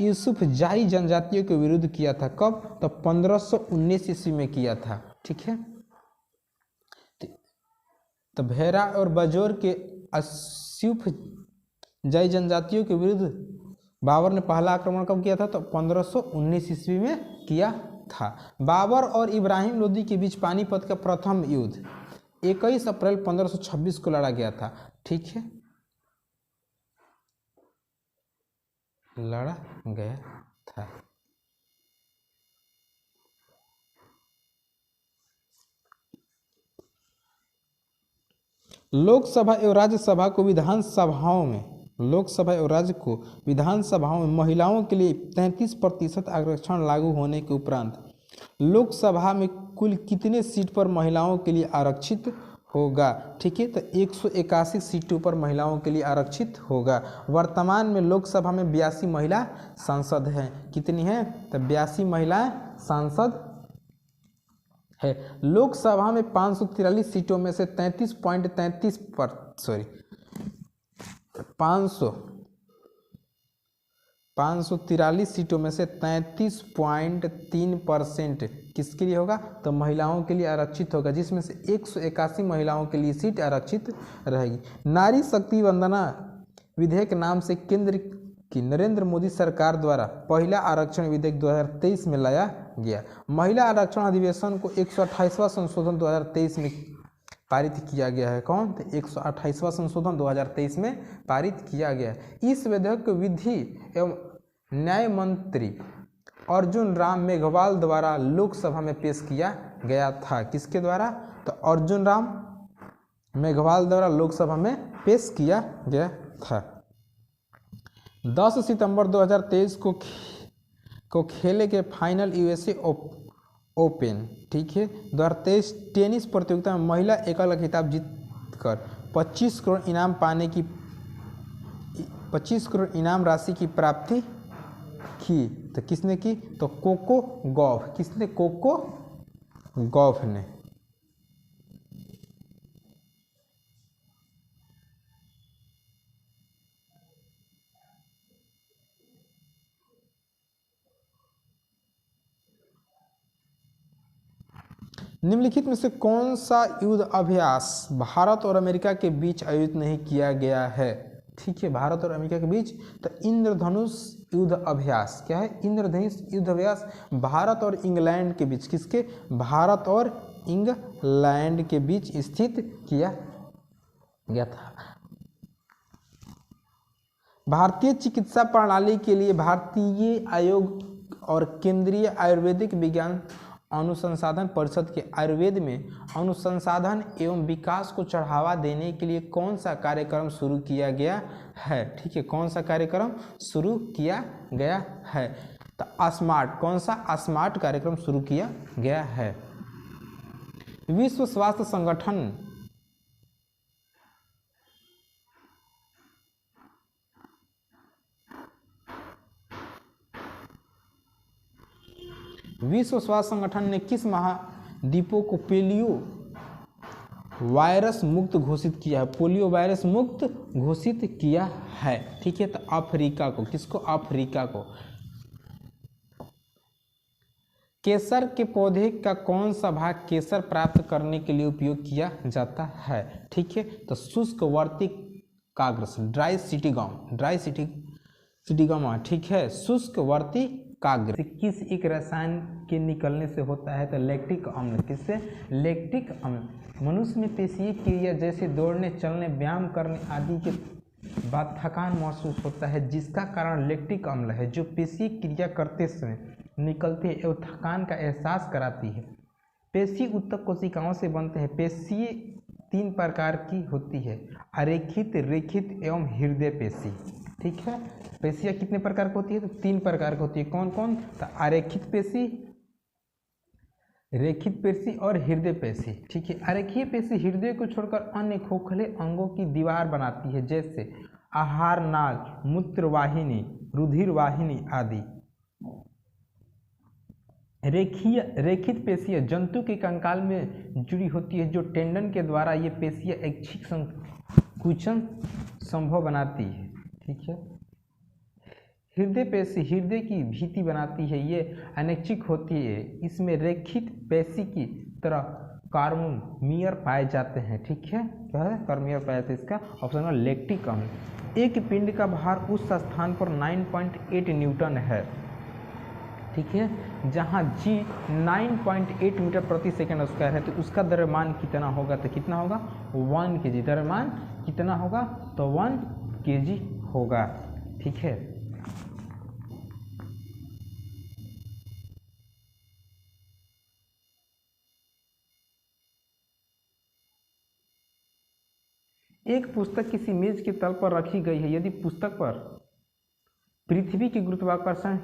यूसुफ जाही जनजातियों के विरुद्ध किया था। कब? तो 1519 ईस्वी में किया था। ठीक है, तो भेरा और बाजौर के यूसुफ जाही जनजातियों के विरुद्ध बाबर ने पहला आक्रमण कब किया था? तो 1519 ईस्वी में किया था। बाबर और इब्राहिम लोदी के बीच पानीपत का प्रथम युद्ध 21 अप्रैल 1526 को लड़ा गया था। ठीक है, लड़ा गया था। लोकसभा एवं राज्यसभा को विधानसभाओं में महिलाओं के लिए 33% आरक्षण लागू होने के उपरांत लोकसभा में कुल कितने सीट पर महिलाओं के लिए आरक्षित होगा? ठीक है, तो 181 सीटों पर महिलाओं के लिए आरक्षित होगा। वर्तमान में लोकसभा में 82 महिला सांसद हैं। कितनी हैं? तो 82 महिला सांसद है। लोकसभा में 543 सीटों में से 543 सीटों में से 33.3% किसके लिए होगा? तो महिलाओं के लिए आरक्षित होगा, जिसमें से 181 महिलाओं के लिए सीट आरक्षित रहेगी। नारी शक्ति वंदना विधेयक नाम से केंद्र की नरेंद्र मोदी सरकार द्वारा पहला आरक्षण विधेयक 2023 में लाया गया। महिला आरक्षण अधिवेशन को 128वां संशोधन 2023 में पारित किया गया है। कौन? तो 128वां संशोधन 2023 में पारित किया गया है। इस विधेयक को विधि एवं न्याय मंत्री अर्जुन राम मेघवाल द्वारा लोकसभा में पेश किया गया था। किसके द्वारा? तो अर्जुन राम मेघवाल द्वारा लोकसभा में पेश किया गया था। 10 सितंबर 2023 को खेले के फाइनल यूएसए ओपन, ठीक है, 2023 टेनिस प्रतियोगिता में महिला एकल खिताब जीतकर 25 करोड़ इनाम राशि की प्राप्ति की। तो किसने की? तो कोको गॉफ। किसने? कोको गॉफ ने। निम्नलिखित में से कौन सा युद्ध अभ्यास भारत और अमेरिका के बीच आयोजित नहीं किया गया है? ठीक है, भारत और अमेरिका के बीच। तो इंद्रधनुष युद्ध अभ्यास। क्या है? इंद्रधनुष युद्ध अभ्यास भारत और इंग्लैंड के बीच। किसके? भारत और इंग्लैंड के बीच स्थित किया गया था। भारतीय चिकित्सा प्रणाली के लिए भारतीय आयोग और केंद्रीय आयुर्वेदिक विज्ञान अनुसंधान परिषद के आयुर्वेद में अनुसंधान एवं विकास को बढ़ावा देने के लिए कौन सा कार्यक्रम शुरू किया गया है? ठीक है, कौन सा कार्यक्रम शुरू किया गया है? तो स्मार्ट। कौन सा? स्मार्ट कार्यक्रम शुरू किया गया है। विश्व स्वास्थ्य संगठन ने किस महाद्वीपों को पोलियो वायरस मुक्त घोषित किया है? पोलियो वायरस मुक्त घोषित किया है। ठीक है, तो अफ्रीका को। किसको? अफ्रीका को। केसर के पौधे का कौन सा भाग केसर प्राप्त करने के लिए उपयोग किया जाता है? ठीक है, तो शुष्क वर्तिकाग्र, ड्राई सिटीगम, ठीक है, शुष्क वर्तिकाग्र किस एक रसायन के निकलने से होता है? तो लैक्टिक अम्ल। किससे? लैक्टिक अम्ल। मनुष्य में पेशीय क्रिया जैसे दौड़ने, चलने, व्यायाम करने आदि के बाद थकान महसूस होता है, जिसका कारण लैक्टिक अम्ल है, जो पेशीय क्रिया करते समय निकलती है एवं थकान का एहसास कराती है। पेशी उत्तक कोशिकाओं से बनते हैं। पेशी 3 प्रकार की होती है, अरेखित, रेखित एवं हृदय पेशी। ठीक है, पेशियाँ कितने प्रकार की होती है? तो 3 प्रकार की होती है। कौन कौन? तो अरेखित पेशी, रेखित पेशी और हृदय पेशी। ठीक है, अरेखीय पेशी हृदय को छोड़कर अन्य खोखले अंगों की दीवार बनाती है, जैसे आहार नाल, मूत्रवाहिनी, रुधिर वाहिनी आदि। रेखित पेशियाँ जंतु के कंकाल में जुड़ी होती है, जो टेंडन के द्वारा ये पेशियाँ ऐच्छिक संकुचन संभव बनाती है। ठीक है, हृदय पेशी हृदय की भीति बनाती है, ये अनैच्छिक होती है। इसमें रेखित पेशी की तरह कार्बोमियर पाए जाते हैं। ठीक है, क्या है? कार्बोमियर पाए जाते हैं। इसका ऑप्शन है लैक्टिक अम्ल। एक पिंड का भार उस स्थान पर 9.8 न्यूटन है। ठीक है, जहाँ g 9.8 मीटर प्रति सेकंड स्क्वायर है, तो उसका द्रव्यमान कितना होगा? तो कितना होगा? 1 kg। द्रव्यमान कितना होगा? तो 1 kg होगा। ठीक है, एक पुस्तक किसी मेज के तल पर रखी गई है। यदि पुस्तक पर पृथ्वी के गुरुत्वाकर्षण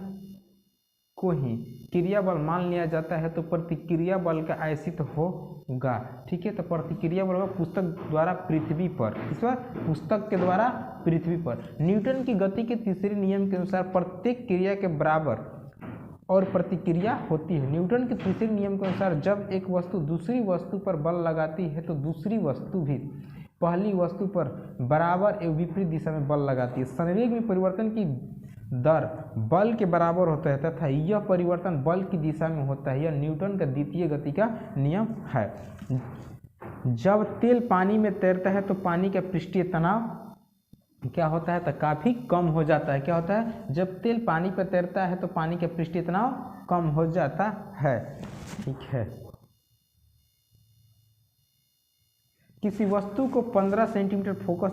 को ही क्रिया बल मान लिया जाता है, तो प्रतिक्रिया बल का आयसित होगा। ठीक है, तो प्रतिक्रिया बल होगा पुस्तक द्वारा पृथ्वी पर, इस बार पुस्तक के द्वारा पृथ्वी पर। न्यूटन की गति के तीसरे नियम के अनुसार प्रत्येक क्रिया के बराबर और प्रतिक्रिया होती है। न्यूटन के तीसरे नियम के अनुसार जब एक वस्तु दूसरी वस्तु पर बल लगाती है, तो दूसरी वस्तु भी पहली वस्तु पर बराबर एवं विपरीत दिशा में बल लगाती है। संवेग में परिवर्तन की दर बल के बराबर होता है तथा यह परिवर्तन बल की दिशा में होता है। यह न्यूटन का द्वितीय गति का नियम है। जब तेल पानी में तैरता है तो पानी का पृष्ठीय तनाव क्या होता है? तो काफ़ी कम हो जाता है। क्या होता है? जब तेल पानी पर तैरता है तो पानी का पृष्ठीय तनाव कम हो जाता है। ठीक है, किसी वस्तु को 15 सेंटीमीटर फोकस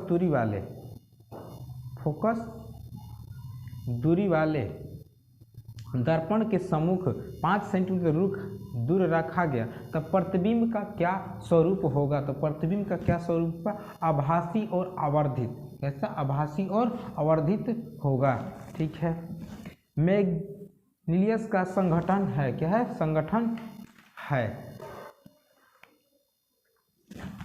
दूरी वाले दर्पण के सम्मुख 5 सेंटीमीटर दूर रखा गया, तब प्रतिबिंब का क्या स्वरूप होगा? तो प्रतिबिंब का क्या स्वरूप? आभासी और आवर्धित। कैसा? आभासी और आवर्धित होगा। ठीक है, मैग्नीलियस का संगठन है। क्या है?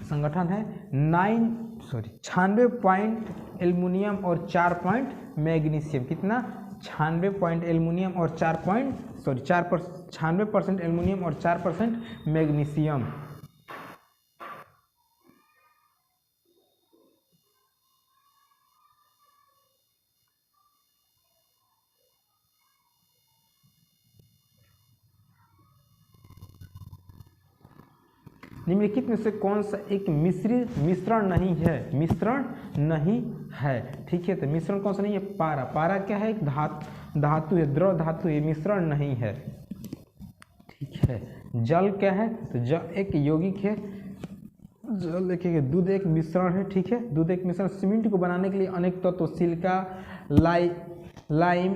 संगठन है 96 पॉइंट एल्युमिनियम और 4 पॉइंट मैग्नीशियम। कितना? 96 पॉइंट एल्युमिनियम और 96% एल्युमिनियम और 4% मैग्नीशियम। निम्नलिखित में से कौन सा एक मिश्रण नहीं है? ठीक है, तो मिश्रण कौन सा नहीं है? पारा क्या है? एक धातु है, द्रव धातु है, मिश्रण नहीं है। ठीक है, जल क्या है? तो जल एक यौगिक है। जल देखिए, दूध एक मिश्रण है। ठीक है, दूध एक मिश्रण। सीमेंट को बनाने के लिए अनेक तत्व सिलिका, लाइम,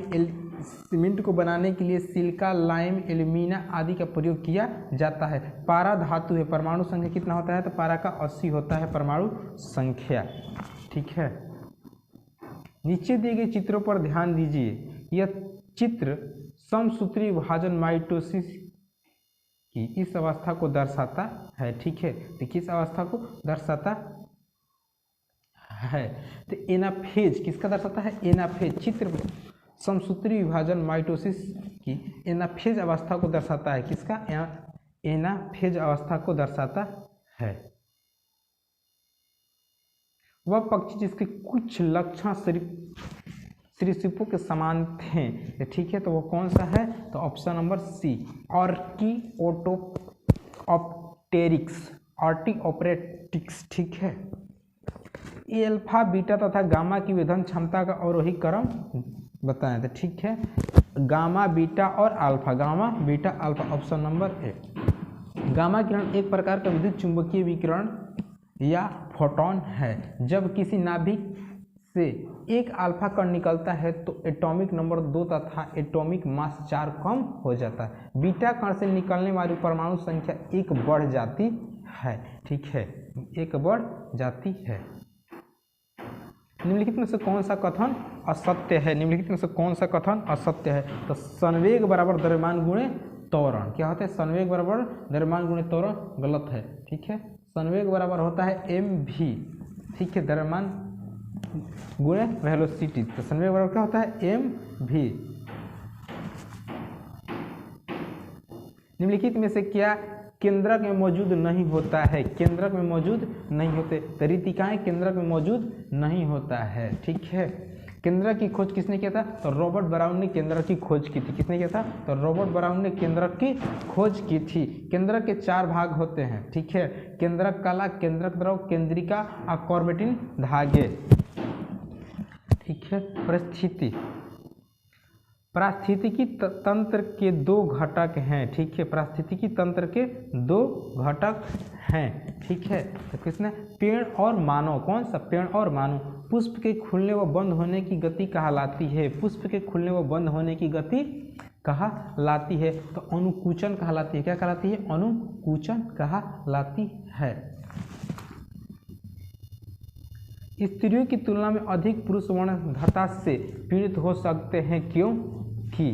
सीमेंट को बनाने के लिए सिलिका, लाइम, एल्यूमिना आदि का प्रयोग किया जाता है। पारा धातु है। परमाणु संख्या कितना होता है? तो पारा का 80 होता है परमाणु संख्या। ठीक है, नीचे दिए गए चित्रों पर ध्यान दीजिए। यह चित्र समसूत्री विभाजन माइटोसिस की इस अवस्था को दर्शाता है। ठीक है, तो किस अवस्था को दर्शाता है? तो एनाफेज किसका दर्शाता है? एनाफेज। चित्र समसूत्री विभाजन माइटोसिस की एनाफेज अवस्था को दर्शाता है। किसका? एनाफेज अवस्था को दर्शाता है। वह पक्षी जिसके कुछ लक्षण सरीसृपों के समान थे, ठीक है। तो वो कौन सा है? तो ऑप्शन नंबर सी, आर्टिओप्टेरिक्स, ठीक है। ये अल्फा बीटा तथा गामा की विभेदन क्षमता का अवरोही क्रम बताएं थे, ठीक है। गामा बीटा और alpha, gamma beta alpha, option number A. Gamma किरण एक प्रकार का विद्युत चुंबकीय विकिरण या फोटॉन है। जब किसी नाभिक से एक अल्फा कण निकलता है तो एटॉमिक नंबर 2 तथा एटॉमिक मास 4 कम हो जाता है। बीटा कण से निकलने वाली परमाणु संख्या 1 बढ़ जाती है, ठीक है, 1 बढ़ जाती है। निम्नलिखित में से कौन सा कथन असत्य है? निम्नलिखित में से कौन सा कथन असत्य है? तो संवेग बराबर द्रव्यमान गुणे त्वरण, क्या होता है? संवेग बराबर द्रव्यमान गुणे त्वरण गलत है, ठीक है। संवेग बराबर होता है mv, ठीक है, द्रव्यमान गुणे वेलोसिटी। तो संवेग बराबर क्या होता है? mv। निम्नलिखित में से क्या केंद्रक में मौजूद नहीं होता है? केंद्रक में मौजूद नहीं होते। तो रितिकाएं केंद्रक में मौजूद नहीं होता है, ठीक है। केंद्रक की खोज किसने किया था? तो रॉबर्ट ब्राउन ने केंद्रक की खोज की थी। किसने किया था? तो रॉबर्ट ब्राउन ने केंद्रक की खोज की थी। केंद्रक के 4 भाग होते हैं, ठीक है। केंद्रक कला, केंद्रक द्रव, केंद्रिका और कॉर्बेटिन धागे, ठीक है। पारिस्थितिकी तंत्र के 2 घटक हैं, ठीक है। पारिस्थितिकी तंत्र के 2 घटक हैं, ठीक है। तो किसने? पेड़ और मानव। कौन सा? पेड़ और मानव। पुष्प के खुलने व बंद होने की गति कहलाती है। पुष्प के खुलने व बंद होने की गति कहलाती है तो अनुकूचन कहलाती है। क्या कहलाती है? अनुकूचन कहलाती है। स्त्रियों की तुलना में अधिक पुरुष वर्णधता से पीड़ित हो सकते हैं, क्योंकि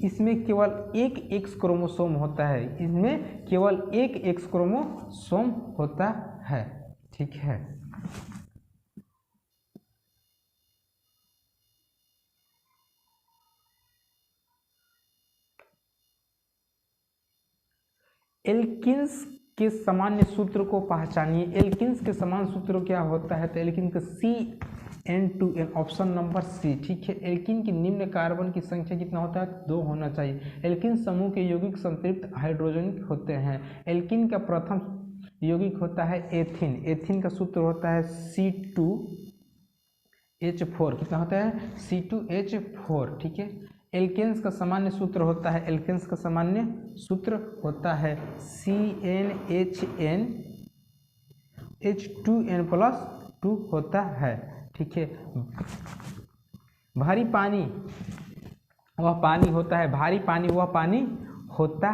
इसमें केवल एक एक्स क्रोमोसोम होता है। इसमें केवल एक एक्स क्रोमोसोम होता है, ठीक है। एल्किन्स के सामान्य सूत्र को पहचानिए। एल्किन्स के समान सूत्र क्या होता है? तो एल्किन का CN2N, ऑप्शन नंबर सी, ठीक है। एल्किन की निम्न कार्बन की संख्या कितना होता है? 2 होना चाहिए। एल्किन समूह के यौगिक संतृप्त हाइड्रोजनिक होते हैं। एल्किन का प्रथम यौगिक होता है एथिन। एथिन का सूत्र होता है C2H4, कितना होता है? C2H4, ठीक है। एल्केन्स का सामान्य सूत्र होता है, एल्केन्स का सामान्य सूत्र होता है CnHn H2n+2 होता है, ठीक है। भारी पानी वह पानी होता है, भारी पानी वह पानी होता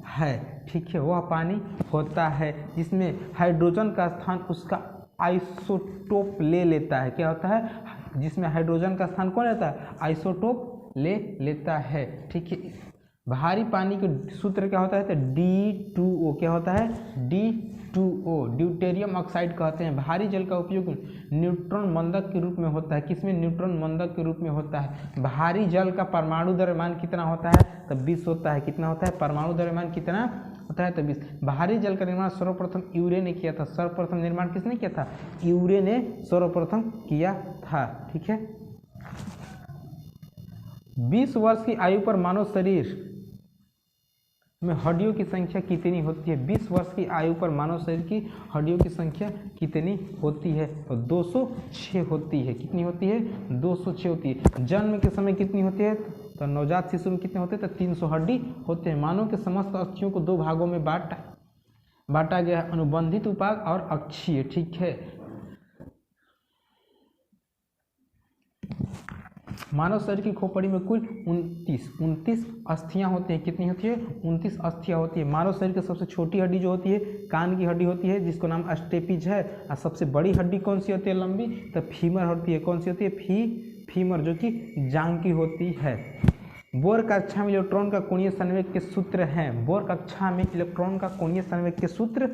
है, ठीक है, वह पानी होता है जिसमें हाइड्रोजन का स्थान उसका आइसोटोप ले लेता है। क्या होता है? जिसमें हाइड्रोजन का स्थान कौन लेता है? आइसोटोप ले लेता है, ठीक है। भारी पानी के सूत्र क्या होता है? तो D2O, क्या होता है? D2O, ड्यूटेरियम ऑक्साइड कहते हैं। भारी जल का उपयोग न्यूट्रॉन मंदक के रूप में होता है। किसमें? न्यूट्रॉन मंदक के रूप में होता है। भारी जल का परमाणु द्रव्यमान कितना होता है? तो 20 होता है। कितना होता है? परमाणु द्रव्यमान कितना होता है? तो 20। भारी जल का निर्माण सर्वप्रथम यूरे ने किया था। सर्वप्रथम निर्माण किसने किया था? यूरे ने सर्वप्रथम किया था, ठीक है। 20 वर्ष की आयु पर मानव शरीर में हड्डियों की संख्या कितनी होती है? 20 वर्ष की आयु पर मानव शरीर की हड्डियों की संख्या कितनी होती है? तो 206 होती है। कितनी होती है? 206 होती है। जन्म के समय कितनी होती है? तो नवजात शिशु में कितने होते हैं? तो 300 हड्डी होते हैं। मानव के समस्त अस्थियों को 2 भागों में बांटा गया है, अनुबंधित उपांग और अक्षीय, ठीक है। मानव शरीर की खोपड़ी में कुल 29 अस्थियां होती हैं। कितनी होती है? 29 अस्थियां होती है। मानव शरीर की सबसे छोटी हड्डी जो होती है कान की हड्डी होती है, जिसको नाम स्टेपिज है। और सबसे बड़ी हड्डी कौन सी होती है लंबी? तो फीमर होती है। कौन सी होती है? फीमर, जो कि जांघ की होती है। बोर कक्षा में इलेक्ट्रॉन का कोणीय संवेग के सूत्र हैं। बोर कक्षा में इलेक्ट्रॉन का कोणीय संवेग के सूत्र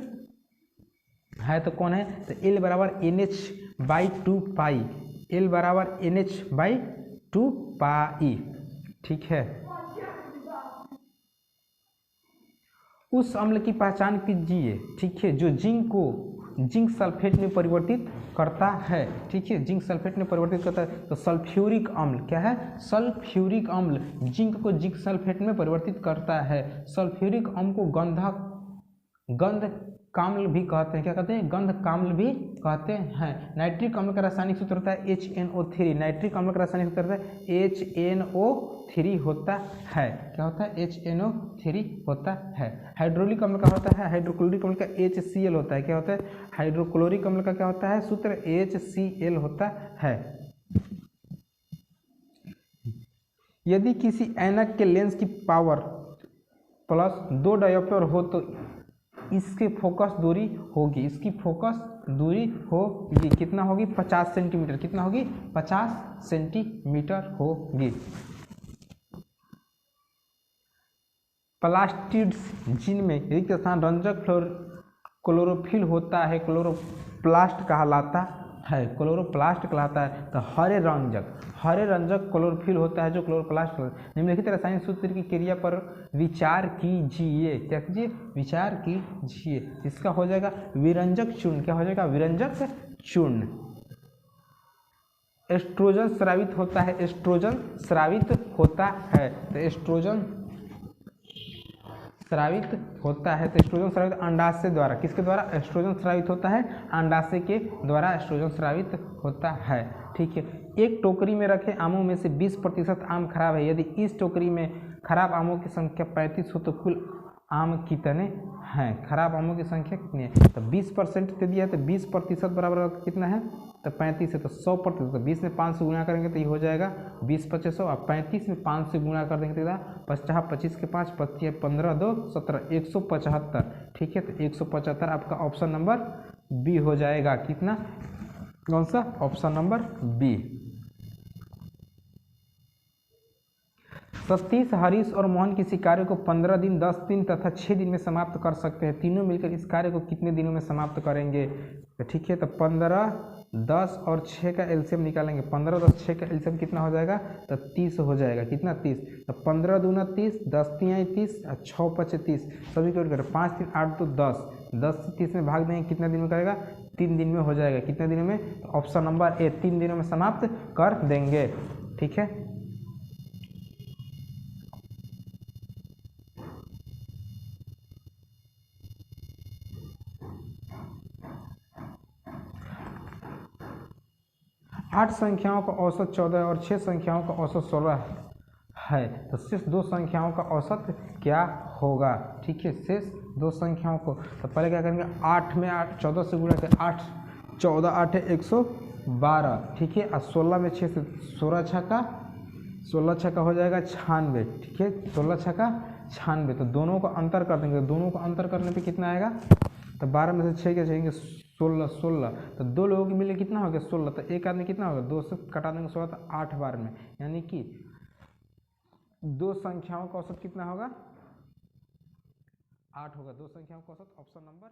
है तो कौन है? तो L बराबर NH/2 पाई, L बराबर NH/2 पाई, ठीक है। उस अम्ल की पहचान कीजिए, ठीक है, जो जिंक को जिंक सल्फेट में परिवर्तित करता है। ठीक है, जिंक सल्फेट में परिवर्तित करता है। तो सल्फ्यूरिक अम्ल क्या है? सल्फ्यूरिक अम्ल जिंक को जिंक सल्फेट में परिवर्तित करता है। सल्फ्यूरिक अम्ल को गंध काम्ल भी कहते हैं। क्या कहते हैं? गंध काम्ल भी कहते हैं। नाइट्रिक अम्ल का रासायनिक सूत्र होता है HNO3। नाइट्रिक अम्ल का रासायनिक सूत्र होता है HNO3 होता है। क्या होता है? HNO3 होता है। हाइड्रोलिक अम्ल का होता है, हाइड्रोक्लोरिक अम्ल का HCl होता है। क्या होता है? हाइड्रोक्लोरिक अम्ल का क्या होता है सूत्र? HCl होता है। यदि किसी ऐनक के लेंस की पावर प्लस 2 डायोप्टर हो तो इसकी फोकस दूरी होगी, इसकी फोकस दूरी होगी कितना होगी? 50 सेंटीमीटर। कितना होगी? 50 सेंटीमीटर होगी। प्लास्टिड्स जिनमें रिक्त स्थान रंजक क्लोरोफिल होता है क्लोरोप्लास्ट कहलाता है। क्लोरोप्लास्ट कहलाता है। तो हरे रंजक क्लोरोफिल होता है जो क्लोरोप्लास्ट कहलाता है। निम्नलिखित रासायनिक सूत्र की क्रिया पर विचार कीजिए। क्या कीजिए? विचार कीजिए। इसका हो जाएगा विरंजक चूर्ण। क्या हो जाएगा? विरंजक चूर्ण। एस्ट्रोजन स्रावित होता है, एस्ट्रोजन स्रावित होता है। तो एस्ट्रोजन स्रावित होता है। तो एस्ट्रोजन स्रावित अंडाशय द्वारा, किसके द्वारा? एस्ट्रोजन स्रावित होता है अंडाशय के द्वारा एस्ट्रोजन स्रावित होता है। ठीक है, एक टोकरी में रखे आमों में से 20% आम खराब है। यदि इस टोकरी में खराब आमों की संख्या 35 हो तो कुल आम कितने हैं? खराब आमों की संख्या कितनी है? तो 20% दे दिया है, तो 20% बराबर कितना है? तो 35 है। तो 100%, तो 20 में 5 से गुणा करेंगे तो ये हो जाएगा 20 25 और 35 में 5 से गुणा कर देंगे तो 50 25 के 5 25 15 2 17 175। ठीक है, तो 175 आपका ऑप्शन नंबर बी हो जाएगा। कितना? कौन सा? Option number B. Satish, Harish और मोहन किसी कार्य को 15 दिन, 10 दिन तथा 6 दिन में समाप्त कर सकते हैं। तीनों मिलकर इस कार्य को कितने दिनों में समाप्त करेंगे? तो ठीक है, तो 15, 10 और 6 का एलसीएम निकालेंगे। 15, 10, 6 का एलसीएम कितना हो जाएगा? तो 30 हो जाएगा। कितना? 30। तो 15 दूना 30, 10 तियाँ 30, 6 5 30, सभी को करें 5 3 8 2 10, 10 से 30 में भाग देंगे कितने दिन में करेगा? 3 दिन में हो जाएगा। कितने दिनों में? तो ऑप्शन नंबर ए 3 दिनों में समाप्त कर देंगे। ठीक है, 8 संख्याओं का औसत 14 और 6 संख्याओं का औसत 16 है। तो शेष 2 संख्याओं का औसत क्या होगा? ठीक है, शेष 2 संख्याओं को तो पहले क्या करेंगे? 8 में 8 14 से गुणा कर 8 14 8 112। ठीक है, और 16 में 6 से 16 छक्का हो जाएगा 96। ठीक है, 16 छक्का 96। तो दोनों को अंतर कर देंगे। दोनों को अंतर करने पे कितना आएगा? तो 12 में से 6 के जाएंगे 16। तो 2 लोगों के मिले कितना हो गया? 16। तो एक आदमी कितना होगा? 2 से कटा देंगे 16, तो 8 बार में, यानी कि 2 संख्याओं का औसत कितना होगा? 8 होगा। 2 संख्याओं का औसत ऑप्शन नंबर